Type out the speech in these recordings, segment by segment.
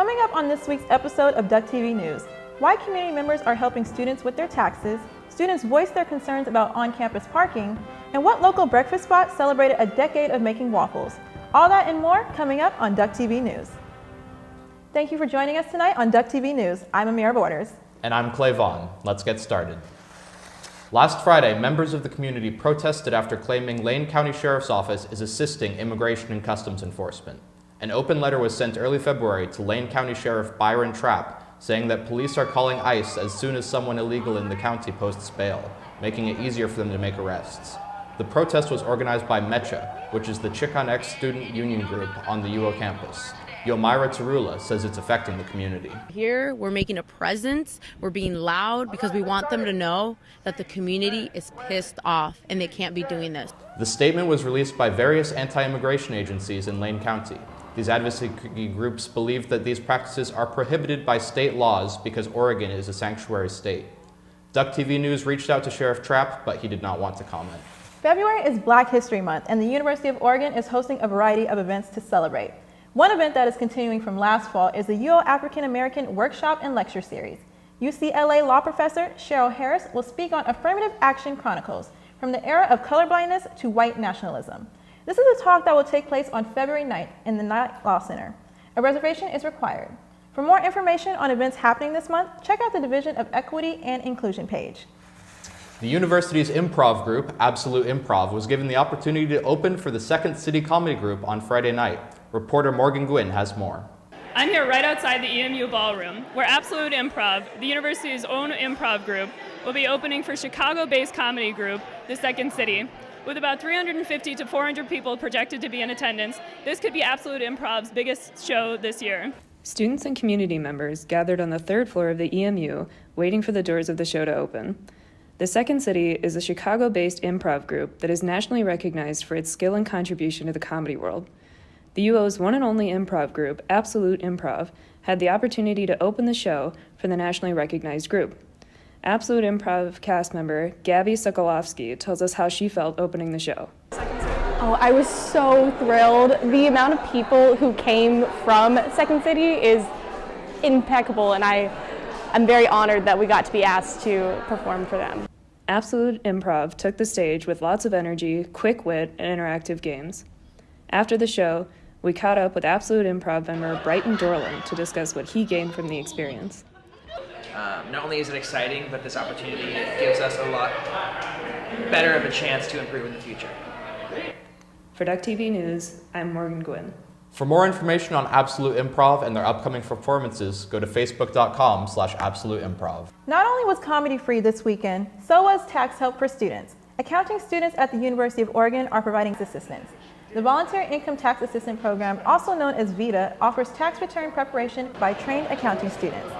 Coming up on this week's episode of Duck TV News, why community members are helping students with their taxes, students voice their concerns about on-campus parking, and what local breakfast spot celebrated a decade of making waffles. All that and more coming up on Duck TV News. Thank you for joining us tonight on Duck TV News. I'm Amira Borders. And I'm Clay Vaughn. Let's get started. Last Friday, members of the community protested after claiming Lane County Sheriff's Office is assisting Immigration and Customs Enforcement. An open letter was sent early February to Lane County Sheriff Byron Trapp, saying that police are calling ICE as soon as someone illegal in the county posts bail, making it easier for them to make arrests. The protest was organized by MECHA, which is the Chicanx student union group on the UO campus. Yomira Tarula says it's affecting the community. Here, we're making a presence, we're being loud because we want them to know that the community is pissed off and they can't be doing this. The statement was released by various anti-immigration agencies in Lane County. These advocacy groups believe that these practices are prohibited by state laws because Oregon is a sanctuary state. Duck TV News reached out to Sheriff Trapp, but he did not want to comment. February is Black History Month, and the University of Oregon is hosting a variety of events to celebrate. One event that is continuing from last fall is the UO African American Workshop and Lecture Series. UCLA law professor Cheryl Harris will speak on Affirmative Action Chronicles, from the era of colorblindness to white nationalism. This is a talk that will take place on February 9th in the Knight Law Center. A reservation is required. For more information on events happening this month, check out the Division of Equity and Inclusion page. The university's improv group, Absolute Improv, was given the opportunity to open for the Second City Comedy Group on Friday night. Reporter Morgan Gwynn has more. I'm here right outside the EMU ballroom, where Absolute Improv, the university's own improv group, will be opening for Chicago-based comedy group, The Second City. With about 350 to 400 people projected to be in attendance, this could be Absolute Improv's biggest show this year. Students and community members gathered on the third floor of the EMU, waiting for the doors of the show to open. The Second City is a Chicago-based improv group that is nationally recognized for its skill and contribution to the comedy world. The UO's one and only improv group, Absolute Improv, had the opportunity to open the show for the nationally recognized group. Absolute Improv cast member Gabby Sokolowski tells us how she felt opening the show. Oh, I was so thrilled. The amount of people who came from Second City is impeccable, and I'm very honored that we got to be asked to perform for them. Absolute Improv took the stage with lots of energy, quick wit, and interactive games. After the show, we caught up with Absolute Improv member Brighton Dorland to discuss what he gained from the experience. Not only is it exciting, but this opportunity gives us a lot better of a chance to improve in the future. For Duck TV News, I'm Morgan Gwynn. For more information on Absolute Improv and their upcoming performances, go to facebook.com/absoluteimprov. Not only was comedy free this weekend, so was tax help for students. Accounting students at the University of Oregon are providing assistance. The Volunteer Income Tax Assistant Program, also known as VITA, offers tax return preparation by trained accounting students.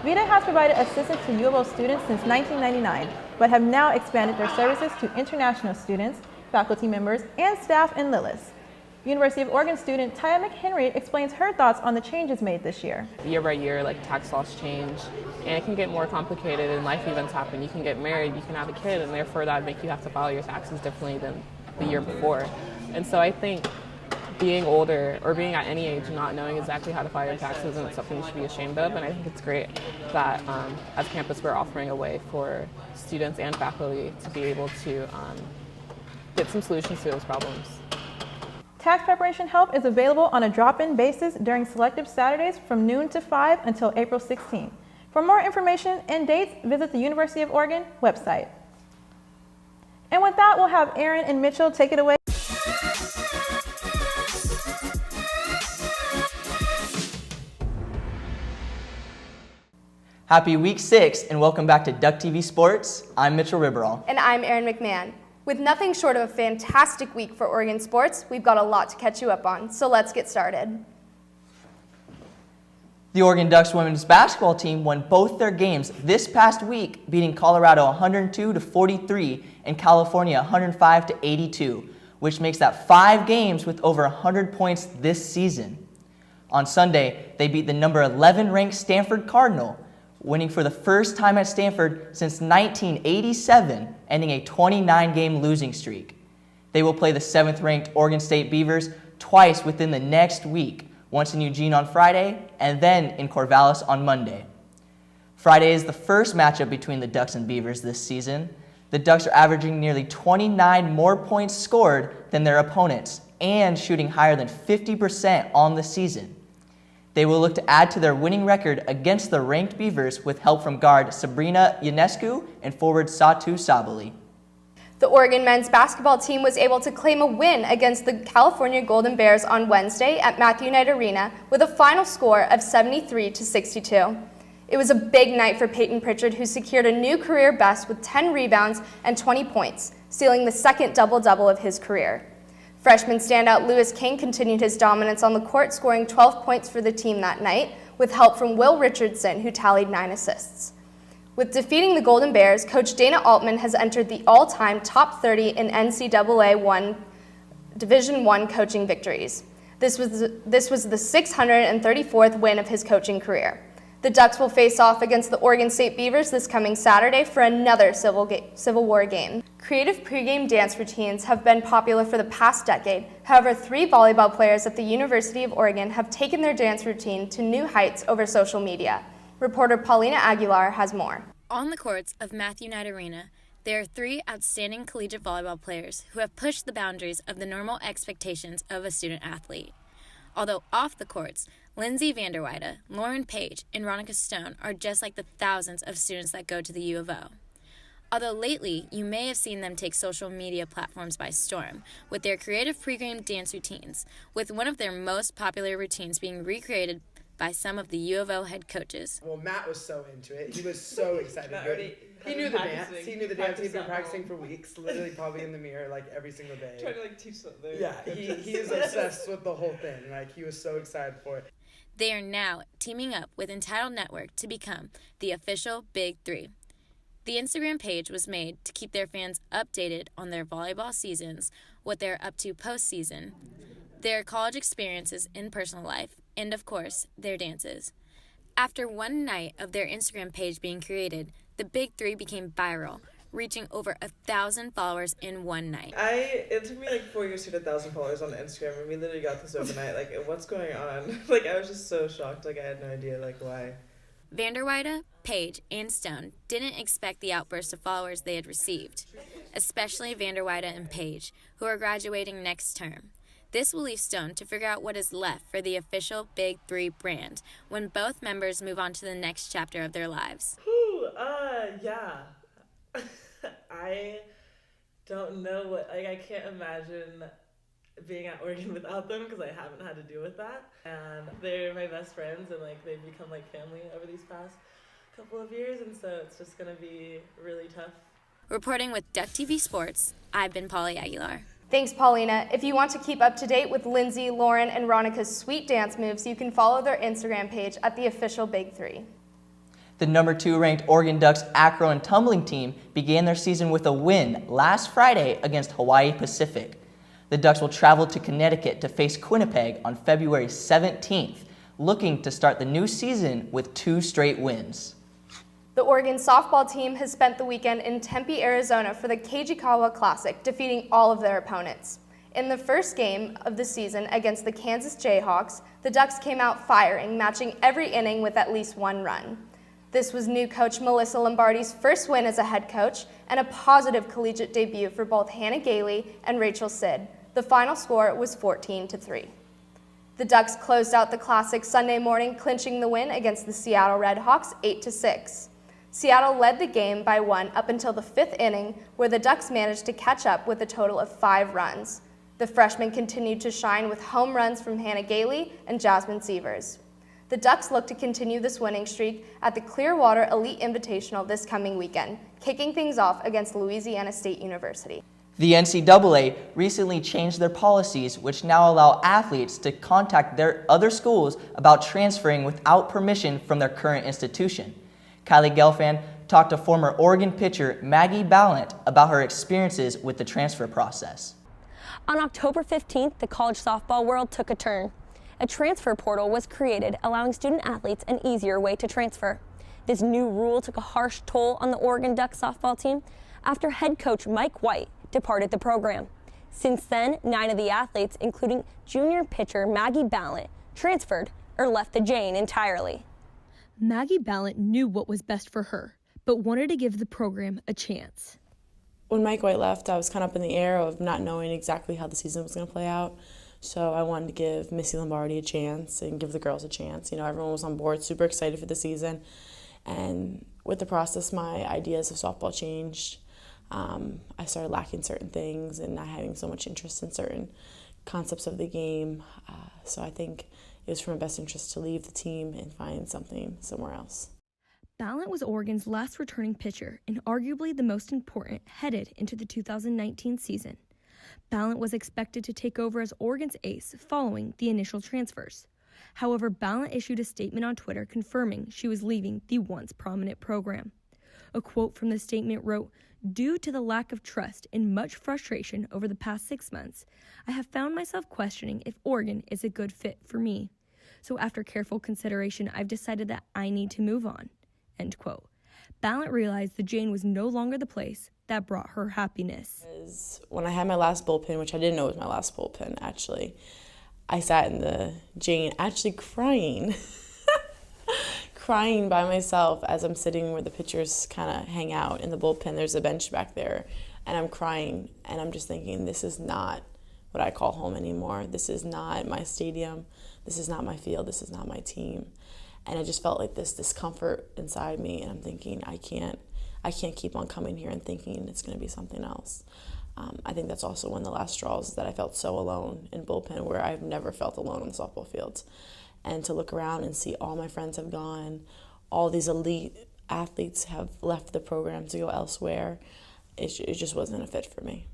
VITA has provided assistance to U of O students since 1999, but have now expanded their services to international students, faculty members, and staff in Lillis. University of Oregon student Taya McHenry explains her thoughts on the changes made this year. Year by year, tax laws change, and it can get more complicated, and life events happen. You can get married, you can have a kid, and therefore that would make you have to file your taxes differently than the year before. And so I think being older, or being at any age, not knowing exactly how to file your taxes isn't something you should be ashamed of, and I think it's great that as campus we're offering a way for students and faculty to be able to get some solutions to those problems. Tax preparation help is available on a drop-in basis during selective Saturdays from noon to 5 until April 16. For more information and dates, visit the University of Oregon website. And with that, we'll have Aaron and Mitchell take it away. Happy week 6 and welcome back to Duck TV Sports. I'm Mitchell Riberall. And I'm Erin McMahon. With nothing short of a fantastic week for Oregon sports, we've got a lot to catch you up on, so let's get started. The Oregon Ducks women's basketball team won both their games this past week, beating Colorado 102-43 and California 105-82, which makes that 5 games with over 100 points this season. On Sunday, they beat the number 11 ranked Stanford Cardinal, winning for the first time at Stanford since 1987, ending a 29-game losing streak. They will play the 7th-ranked Oregon State Beavers twice within the next week, once in Eugene on Friday, and then in Corvallis on Monday. Friday is the first matchup between the Ducks and Beavers this season. The Ducks are averaging nearly 29 more points scored than their opponents and shooting higher than 50% on the season. They will look to add to their winning record against the ranked Beavers with help from guard Sabrina Ionescu and forward Satu Sabali. The Oregon men's basketball team was able to claim a win against the California Golden Bears on Wednesday at Matthew Knight Arena with a final score of 73-62. It was a big night for Peyton Pritchard, who secured a new career best with 10 rebounds and 20 points, sealing the second double-double of his career. Freshman standout Lewis King continued his dominance on the court, scoring 12 points for the team that night, with help from Will Richardson, who tallied 9 assists. With defeating the Golden Bears, Coach Dana Altman has entered the all-time top 30 in NCAA Division I coaching victories. This was the 634th win of his coaching career. The Ducks will face off against the Oregon State Beavers this coming Saturday for another Civil War game. Creative pregame dance routines have been popular for the past decade. However, 3 volleyball players at the University of Oregon have taken their dance routine to new heights over social media. Reporter Paulina Aguilar has more. On the courts of Matthew Knight Arena, there are 3 outstanding collegiate volleyball players who have pushed the boundaries of the normal expectations of a student athlete. Although off the courts, Lindsay Vanderweide, Lauren Page, and Ronica Stone are just like the thousands of students that go to the U of O. Although lately, you may have seen them take social media platforms by storm with their creative pregame dance routines, with one of their most popular routines being recreated by some of the U of O head coaches. Well, Matt was so into it. He was so excited. He knew the dance. He knew the dance. He'd been practicing for weeks, literally probably in the mirror like every single day. Trying to teach something. Yeah, he is obsessed with the whole thing. Like, he was so excited for it. They are now teaming up with Untitled Network to become the official Big Three. The Instagram page was made to keep their fans updated on their volleyball seasons, what they're up to postseason, their college experiences in personal life, and of course, their dances. After one night of their Instagram page being created, the Big Three became viral, reaching over 1,000 followers in one night. It took me like 4 years to get 1,000 followers on Instagram, and we literally got this overnight. Like, what's going on? Like, I was just so shocked. Like, I had no idea, like, why. Vanderweide, Page, and Stone didn't expect the outburst of followers they had received, especially Vanderweide and Page, who are graduating next term. This will leave Stone to figure out what is left for the official Big Three brand when both members move on to the next chapter of their lives. Yeah. I don't know what, like, I can't imagine being at Oregon without them because I haven't had to deal with that. And they're my best friends, and, like, they've become, like, family over these past couple of years, and so it's just going to be really tough. Reporting with Duck TV Sports, I've been Polly Aguilar. Thanks, Paulina. If you want to keep up to date with Lindsay, Lauren, and Ronica's sweet dance moves, you can follow their Instagram page at the official Big Three. The number 2 ranked Oregon Ducks acro and tumbling team began their season with a win last Friday against Hawaii Pacific. The Ducks will travel to Connecticut to face Winnipeg on February 17th, looking to start the new season with 2 straight wins. The Oregon softball team has spent the weekend in Tempe, Arizona for the Keijikawa Classic, defeating all of their opponents. In the first game of the season against the Kansas Jayhawks, the Ducks came out firing, matching every inning with at least 1 run. This was new coach Melissa Lombardi's first win as a head coach and a positive collegiate debut for both Hannah Gailey and Rachel Sid. The final score was 14-3. The Ducks closed out the Classic Sunday morning, clinching the win against the Seattle Redhawks 8-6. Seattle led the game by 1 up until the 5th inning, where the Ducks managed to catch up with a total of 5 runs. The freshmen continued to shine with home runs from Hannah Gailey and Jasmine Sievers. The Ducks look to continue this winning streak at the Clearwater Elite Invitational this coming weekend, kicking things off against Louisiana State University. The NCAA recently changed their policies, which now allow athletes to contact their other schools about transferring without permission from their current institution. Kylie Gelfand talked to former Oregon pitcher Maggie Ballant about her experiences with the transfer process. On October 15th, the college softball world took a turn. A transfer portal was created, allowing student athletes an easier way to transfer. This new rule took a harsh toll on the Oregon Ducks softball team after head coach Mike White departed the program. Since then, 9 of the athletes, including junior pitcher Maggie Ballant, transferred, or left the Jane entirely. Maggie Ballant knew what was best for her, but wanted to give the program a chance. When Mike White left, I was kind of up in the air of not knowing exactly how the season was going to play out. So I wanted to give Missy Lombardi a chance and give the girls a chance. You know, everyone was on board, super excited for the season. And with the process, my ideas of softball changed. I started lacking certain things and not having so much interest in certain concepts of the game. So I think it was for my best interest to leave the team and find something somewhere else. Ballant was Oregon's last returning pitcher and arguably the most important headed into the 2019 season. Ballant was expected to take over as Oregon's ace following the initial transfers. However, Ballant issued a statement on Twitter confirming she was leaving the once prominent program. A quote from the statement wrote, "Due to the lack of trust and much frustration over the past 6 months, I have found myself questioning if Oregon is a good fit for me. So after careful consideration, I've decided that I need to move on." End quote. Ballant realized the Jane was no longer the place that brought her happiness. When I had my last bullpen, which I didn't know was my last bullpen actually, I sat in the Jane actually crying. Crying by myself as I'm sitting where the pitchers kind of hang out in the bullpen. There's a bench back there, and I'm crying, and I'm just thinking, this is not what I call home anymore. This is not my stadium. This is not my field. This is not my team. And I just felt like this discomfort inside me, and I'm thinking, I can't keep on coming here and thinking it's going to be something else. I think that's also one of the last straws, is that I felt so alone in bullpen, where I've never felt alone on the softball fields. And to look around and see all my friends have gone, all these elite athletes have left the program to go elsewhere, it just wasn't a fit for me.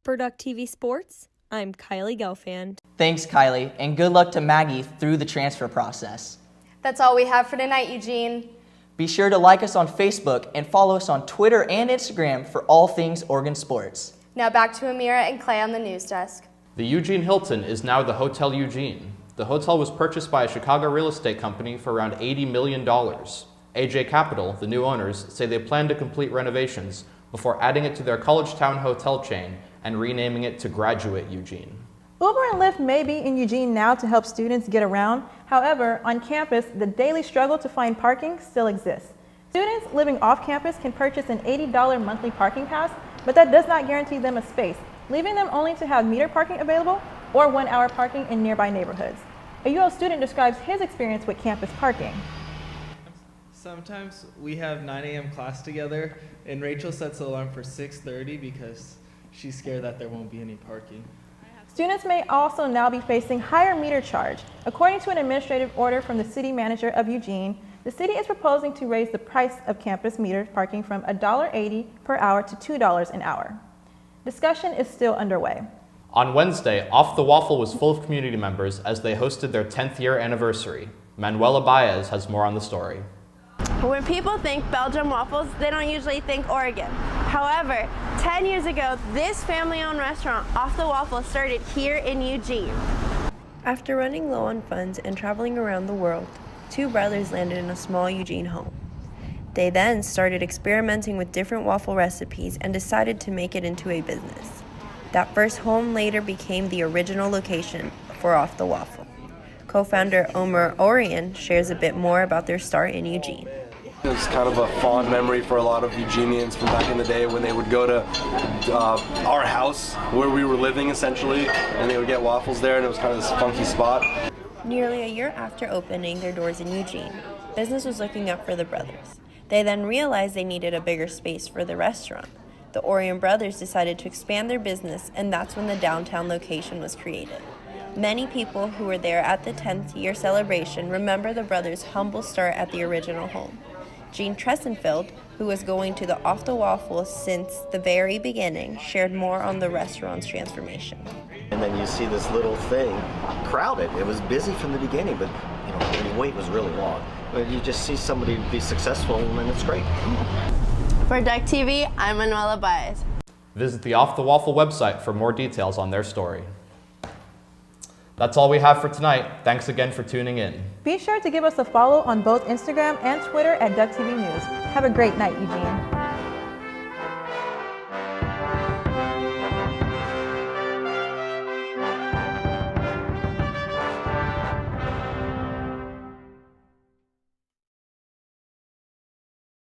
For Duck TV Sports, I'm Kylie Gelfand. Thanks, Kylie, and good luck to Maggie through the transfer process. That's all we have for tonight, Eugene. Be sure to like us on Facebook and follow us on Twitter and Instagram for all things Oregon sports. Now back to Amira and Clay on the news desk. The Eugene Hilton is now the Hotel Eugene. The hotel was purchased by a Chicago real estate company for around $80 million. AJ Capital, the new owners, say they plan to complete renovations before adding it to their College Town hotel chain and renaming it to Graduate Eugene. Uber and Lyft may be in Eugene now to help students get around. However, on campus, the daily struggle to find parking still exists. Students living off campus can purchase an $80 monthly parking pass, but that does not guarantee them a space, leaving them only to have meter parking available or 1-hour parking in nearby neighborhoods. A UL student describes his experience with campus parking. Sometimes we have 9 a.m. class together, and Rachel sets the alarm for 6:30 because she's scared that there won't be any parking. Students may also now be facing higher meter charge. According to an administrative order from the city manager of Eugene, the city is proposing to raise the price of campus meter parking from $1.80 per hour to $2 an hour. Discussion is still underway. On Wednesday, Off the Waffle was full of community members as they hosted their 10th year anniversary. Manuela Baez has more on the story. When people think Belgium waffles, they don't usually think Oregon. However, 10 years ago, this family-owned restaurant, Off the Waffle, started here in Eugene. After running low on funds and traveling around the world, two brothers landed in a small Eugene home. They then started experimenting with different waffle recipes and decided to make it into a business. That first home later became the original location for Off the Waffle. Co-founder Omer Orion shares a bit more about their start in Eugene. It's kind of a fond memory for a lot of Eugenians from back in the day when they would go to our house where we were living essentially, and they would get waffles there, and it was kind of this funky spot. Nearly a year after opening their doors in Eugene, business was looking up for the brothers. They then realized they needed a bigger space for the restaurant. The Orion brothers decided to expand their business, and that's when the downtown location was created. Many people who were there at the 10th year celebration remember the brothers' humble start at the original home. Gene Tressenfeld, who was going to the Off the Waffle since the very beginning, shared more on the restaurant's transformation. And then you see this little thing crowded. It was busy from the beginning, but the wait was really long. But you just see somebody be successful, and it's great. For Duck TV, I'm Manuela Baez. Visit the Off the Waffle website for more details on their story. That's all we have for tonight. Thanks again for tuning in. Be sure to give us a follow on both Instagram and Twitter at Duck TV News. Have a great night, Eugene.